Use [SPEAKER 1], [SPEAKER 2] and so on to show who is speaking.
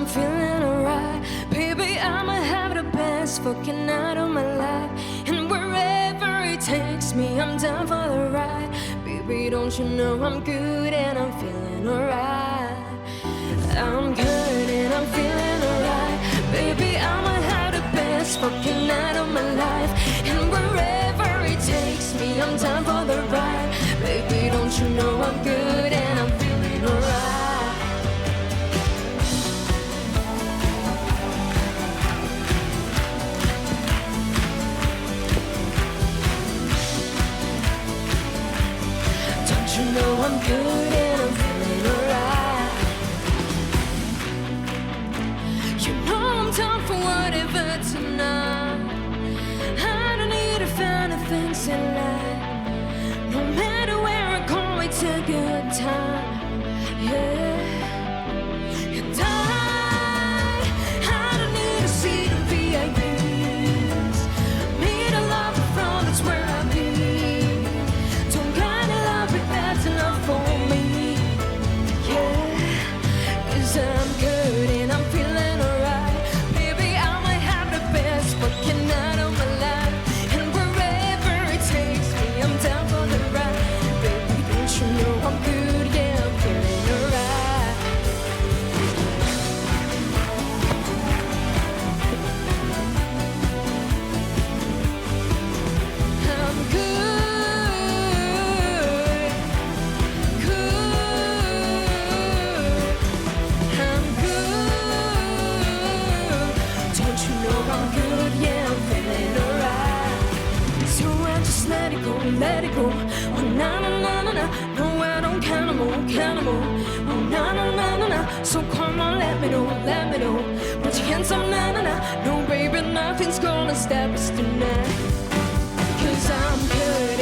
[SPEAKER 1] I'm feeling alright. Baby, I'ma have the best fucking night of my life. And wherever it takes me, I'm down for the ride. Baby, don't you know I'm good and I'm feeling alright. I'm good and I'm feeling alright. Baby, I'ma have the best fucking night of my life. And wherever it takes me, I'm down for the ride. Baby, don't you know I'm good and I'm feeling alright. Don't you know I'm good and I'm feeling alright. You know I'm down for whatever tonight. I don't need to find the things in life. No matter where I go, it's a good time. Yeah. And I don't need to see the VIPs. Meet a lover from that's where I be. Don't gotta love it, that's enough for me. Yeah. 'Cause I'm good and I'm feeling alright. Baby, I'ma have the best fucking night of my life. And wherever it takes me, I'm down for the ride. Baby, don't you know I'm good, yeah, I'm feeling alright. I'm good, good, I'm good. Don't you know I'm good, yeah, I'm feeling alright. So I just let it go, let it go. Oh na na na na na. No, I don't count 'em all, count 'em all. Oh na na na na na. So come on, let me know, let me know. Put your hands up, na na na. No, baby, nothing's gonna stop us tonight. 'Cause I'm good.